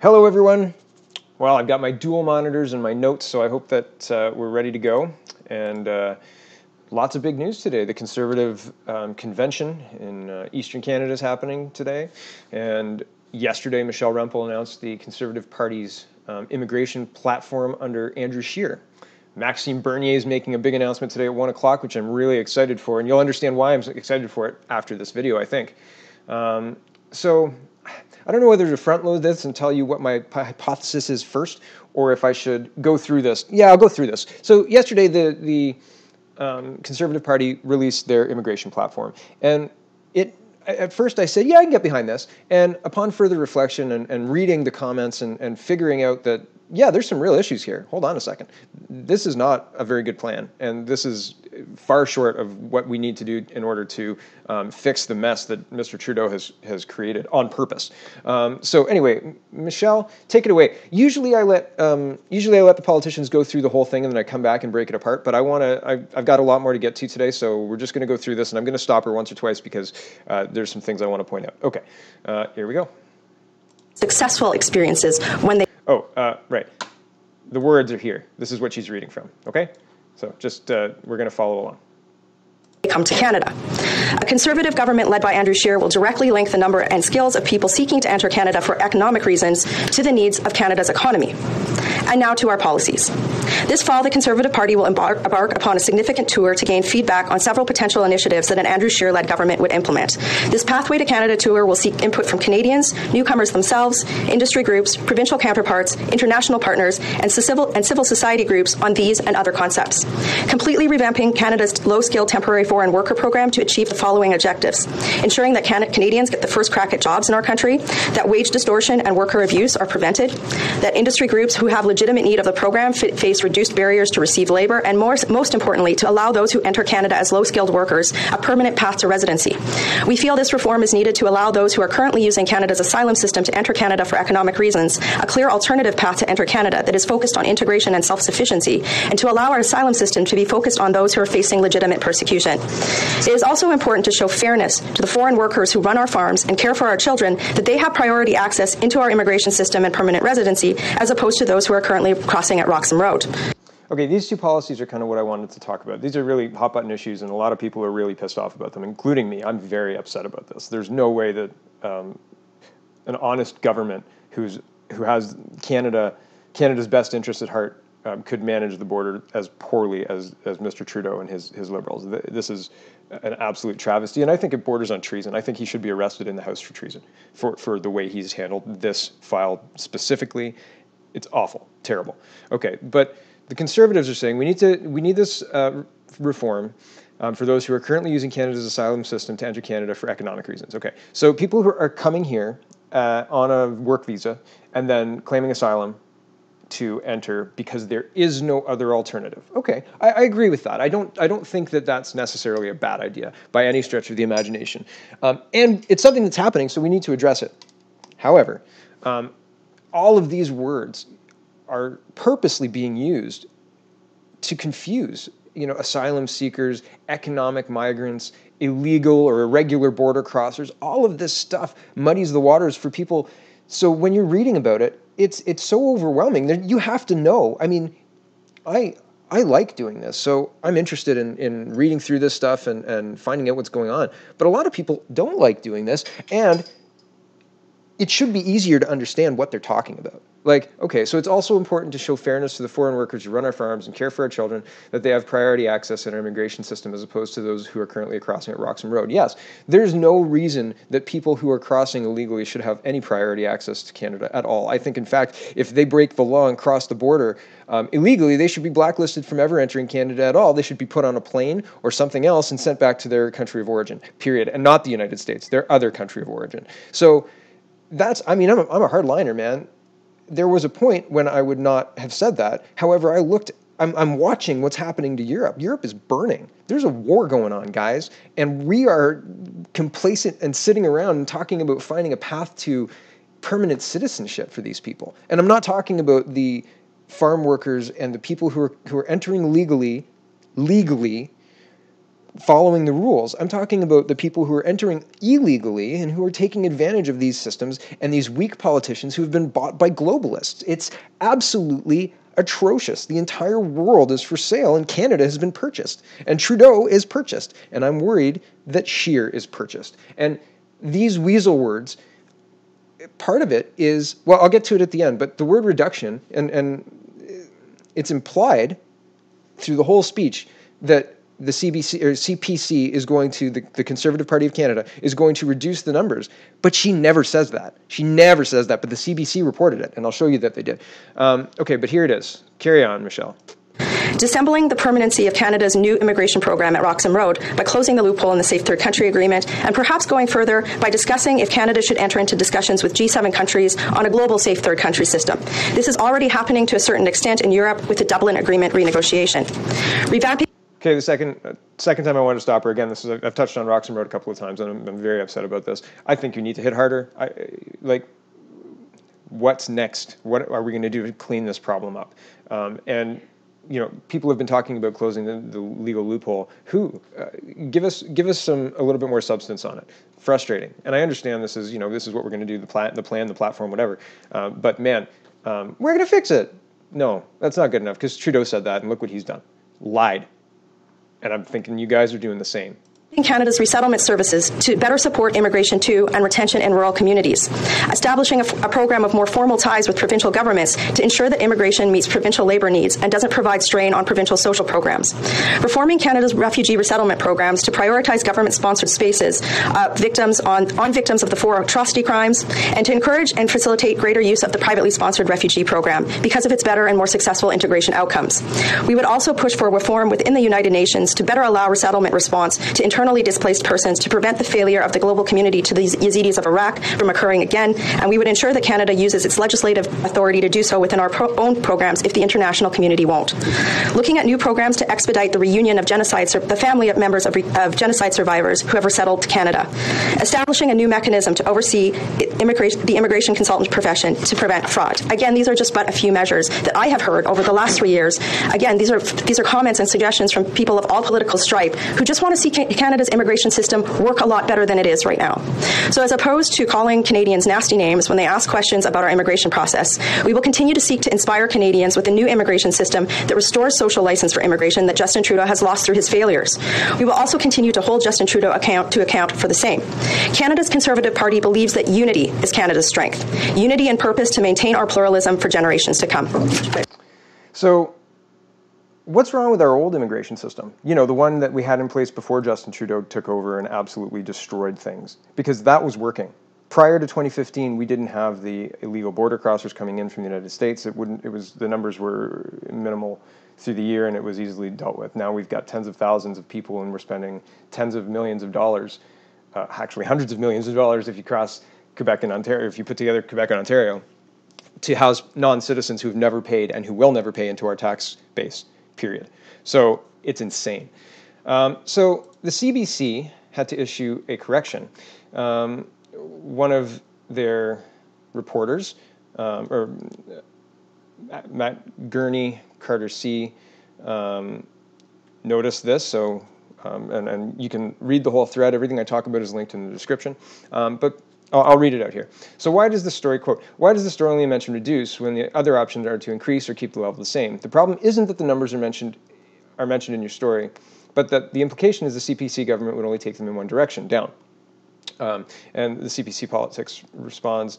Hello everyone. Well, I've got my dual monitors and my notes, so I hope that we're ready to go. And lots of big news today. The Conservative convention in Eastern Canada is happening today. And yesterday, Michelle Rempel announced the Conservative Party's immigration platform under Andrew Scheer. Maxime Bernier is making a big announcement today at 1 o'clock, which I'm really excited for. And you'll understand why I'm excited for it after this video, I think. So I don't know whether to front load this and tell you what my hypothesis is first, or if I should go through this. Yeah, I'll go through this. So yesterday, the Conservative Party released their immigration platform. And at first I said, yeah, I can get behind this. And upon further reflection and reading the comments and figuring out that, yeah, there's some real issues here. Hold on a second. This is not a very good plan. And this is far short of what we need to do in order to fix the mess that Mr. Trudeau has created on purpose. So anyway, Michelle, take it away. Usually I let the politicians go through the whole thing and then I come back and break it apart. But I've got a lot more to get to today, so we're just going to go through this, and I'm going to stop her once or twice because there's some things I want to point out. Okay, here we go. Successful experiences when they... Oh, right. The words are here. This is what she's reading from, okay? So just, we're going to follow along. Come to Canada. A Conservative government led by Andrew Scheer will directly link the number and skills of people seeking to enter Canada for economic reasons to the needs of Canada's economy. And now to our policies. This fall, the Conservative Party will embark upon a significant tour to gain feedback on several potential initiatives that an Andrew Scheer-led government would implement. This Pathway to Canada tour will seek input from Canadians, newcomers themselves, industry groups, provincial counterparts, international partners, and civil society groups on these and other concepts. Completely revamping Canada's low-skilled temporary foreign worker program to achieve the following objectives: ensuring that Canadians get the first crack at jobs in our country, that wage distortion and worker abuse are prevented, that industry groups who have legitimate need of the program face reduced barriers to receive labour, and most importantly, to allow those who enter Canada as low-skilled workers a permanent path to residency. We feel this reform is needed to allow those who are currently using Canada's asylum system to enter Canada for economic reasons a clear alternative path to enter Canada that is focused on integration and self-sufficiency, and to allow our asylum system to be focused on those who are facing legitimate persecution. It is also important to show fairness to the foreign workers who run our farms and care for our children, that they have priority access into our immigration system and permanent residency, as opposed to those who are currently crossing at Roxham Road. Okay, these two policies are kind of what I wanted to talk about. These are really hot-button issues, and a lot of people are really pissed off about them, including me. I'm very upset about this. There's no way that an honest government who has Canada's best interest at heart could manage the border as poorly as Mr. Trudeau and his Liberals. This is an absolute travesty, and I think it borders on treason. I think he should be arrested in the House for treason for the way he's handled this file specifically. It's awful, terrible. Okay, but the Conservatives are saying we need this reform for those who are currently using Canada's asylum system to enter Canada for economic reasons. Okay, so people who are coming here on a work visa and then claiming asylum to enter because there is no other alternative. Okay, I agree with that. I don't think that that's necessarily a bad idea by any stretch of the imagination, and it's something that's happening, so we need to address it. However, all of these words are purposely being used to confuse, asylum seekers, economic migrants, illegal or irregular border crossers. All of this stuff muddies the waters for people. So when you're reading about it, it's so overwhelming. You have to know. I mean, I like doing this, so I'm interested in reading through this stuff and finding out what's going on. But a lot of people don't like doing this, and it should be easier to understand what they're talking about. Like, okay, so it's also important to show fairness to the foreign workers who run our farms and care for our children, that they have priority access in our immigration system as opposed to those who are currently crossing at Roxham Road. Yes, there's no reason that people who are crossing illegally should have any priority access to Canada at all. I think, in fact, if they break the law and cross the border illegally, they should be blacklisted from ever entering Canada at all. They should be put on a plane or something else and sent back to their country of origin, period, and not the United States, their other country of origin. So I'm a hardliner, man. There was a point when I would not have said that. However, I'm watching what's happening to Europe. Europe is burning. There's a war going on, guys. And we are complacent and sitting around and talking about finding a path to permanent citizenship for these people. And I'm not talking about the farm workers and the people who are entering legally following the rules. I'm talking about the people who are entering illegally and who are taking advantage of these systems and these weak politicians who have been bought by globalists. It's absolutely atrocious. The entire world is for sale, and Canada has been purchased, and Trudeau is purchased, and I'm worried that Scheer is purchased. And these weasel words, part of it is, well, I'll get to it at the end, but the word reduction, and it's implied through the whole speech that the CPC is going to, the Conservative Party of Canada, is going to reduce the numbers. But she never says that. She never says that, but the CBC reported it, and I'll show you that they did. Okay, but here it is. Carry on, Michelle. Dissembling the permanency of Canada's new immigration program at Roxham Road by closing the loophole in the Safe Third Country Agreement, and perhaps going further by discussing if Canada should enter into discussions with G7 countries on a global Safe Third Country system. This is already happening to a certain extent in Europe with the Dublin Agreement renegotiation. Revamping. Okay, the second time I wanted to stop her again. I've touched on Roxham Road a couple of times, and I'm very upset about this. I think you need to hit harder. What's next? What are we going to do to clean this problem up? And people have been talking about closing the legal loophole. Give us a little bit more substance on it. Frustrating, and I understand this is what we're going to do, the plan, the platform, whatever. But man, we're going to fix it. No, that's not good enough, because Trudeau said that, and look what he's done. Lied. And I'm thinking you guys are doing the same. Canada's resettlement services to better support immigration to and retention in rural communities, establishing a program of more formal ties with provincial governments to ensure that immigration meets provincial labour needs and doesn't provide strain on provincial social programs, reforming Canada's refugee resettlement programs to prioritise government-sponsored spaces victims of the 4 atrocity crimes, and to encourage and facilitate greater use of the privately sponsored refugee program because of its better and more successful integration outcomes. We would also push for reform within the United Nations to better allow resettlement response to internally displaced persons to prevent the failure of the global community to the Yazidis of Iraq from occurring again, and we would ensure that Canada uses its legislative authority to do so within our own programs if the international community won't. Looking at new programs to expedite the reunion of the family of members of genocide survivors who have resettled to Canada. Establishing a new mechanism to oversee the immigration consultant profession to prevent fraud. Again, these are just but a few measures that I have heard over the last 3 years. Again, these are comments and suggestions from people of all political stripe who just want to see Canada's immigration system work a lot better than it is right now. So as opposed to calling Canadians nasty names when they ask questions about our immigration process, we will continue to seek to inspire Canadians with a new immigration system that restores social license for immigration that Justin Trudeau has lost through his failures. We will also continue to hold Justin Trudeau to account for the same. Canada's Conservative Party believes that unity is Canada's strength. Unity and purpose to maintain our pluralism for generations to come. So, what's wrong with our old immigration system? The one that we had in place before Justin Trudeau took over and absolutely destroyed things, because that was working. Prior to 2015, we didn't have the illegal border crossers coming in from the United States. The numbers were minimal through the year, and it was easily dealt with. Now we've got tens of thousands of people, and we're spending tens of millions of dollars, actually hundreds of millions of dollars if you cross Quebec and Ontario, if you put together Quebec and Ontario, to house non-citizens who've never paid and who will never pay into our tax base, period. So it's insane. So the CBC had to issue a correction. One of their reporters, or Matt Gurney, Carter C., noticed this. So, and you can read the whole thread. Everything I talk about is linked in the description. But I'll read it out here. So why does the story, quote, why does the story only mention reduce when the other options are to increase or keep the level the same? The problem isn't that the numbers are mentioned in your story, but that the implication is the CPC government would only take them in one direction, down. And the CPC Politics responds,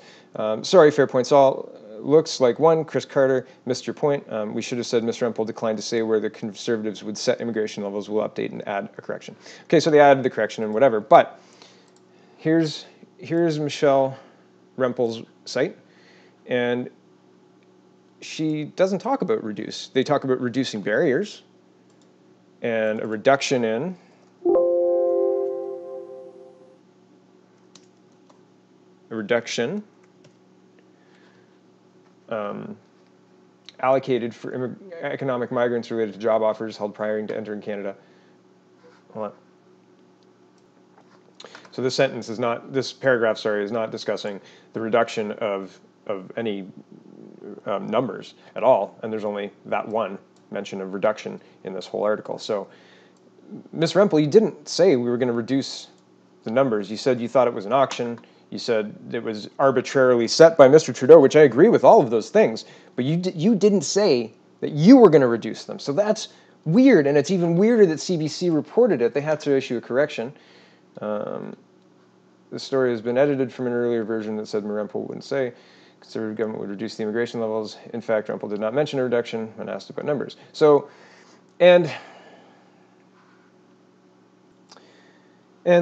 sorry, fair points all. Looks like one, Chris Carter missed your point. We should have said Mr. Empel declined to say where the Conservatives would set immigration levels. We'll update and add a correction. Okay, so they added the correction and whatever, but here's Michelle Rempel's site, and she doesn't talk about reduce. They talk about reducing barriers and a reduction in allocated for economic migrants related to job offers held prior to entering Canada. Hold on. So this paragraph, is not discussing the reduction of any numbers at all, and there's only that one mention of reduction in this whole article. So Ms. Rempel, you didn't say we were going to reduce the numbers. You said you thought it was an auction. You said it was arbitrarily set by Mr. Trudeau, which I agree with all of those things. But you didn't say that you were going to reduce them. So that's weird, and it's even weirder that CBC reported it. They had to issue a correction. The story has been edited from an earlier version that said Rempel wouldn't say Conservative government would reduce the immigration levels. In fact, Rempel did not mention a reduction when asked about numbers. So, and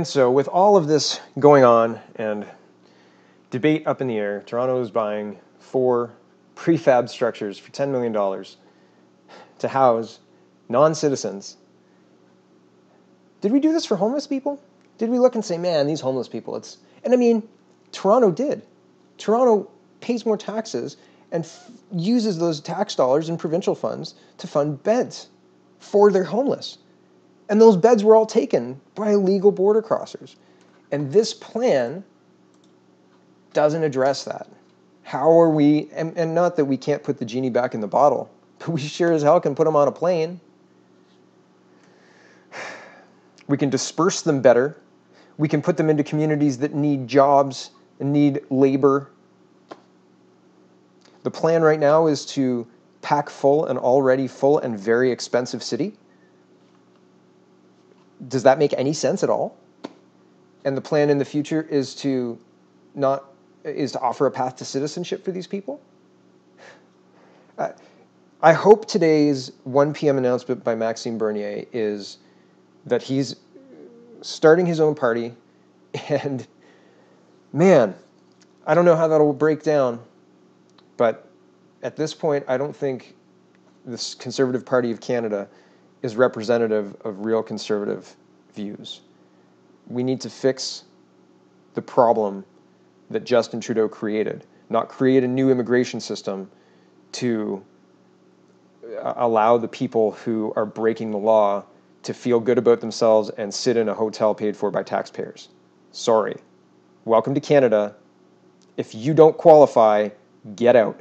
so with all of this going on and debate up in the air, Toronto is buying 4 prefab structures for $10 million to house non-citizens. Did we do this for homeless people? Did we look and say, man, these homeless people, and I mean, Toronto did. Toronto pays more taxes and uses those tax dollars and provincial funds to fund beds for their homeless. And those beds were all taken by illegal border crossers. And this plan doesn't address that. How are we, and not that we can't put the genie back in the bottle, but we sure as hell can put them on a plane. We can disperse them better. We can put them into communities that need jobs and need labor. The plan right now is to pack full an already full and very expensive city. Does that make any sense at all? And the plan in the future is to offer a path to citizenship for these people? I hope today's 1 p.m. announcement by Maxime Bernier is that he's starting his own party, and man, I don't know how that'll break down, but at this point, I don't think this Conservative Party of Canada is representative of real conservative views. We need to fix the problem that Justin Trudeau created, not create a new immigration system to allow the people who are breaking the law to feel good about themselves and sit in a hotel paid for by taxpayers. Sorry. Welcome to Canada. If you don't qualify, get out.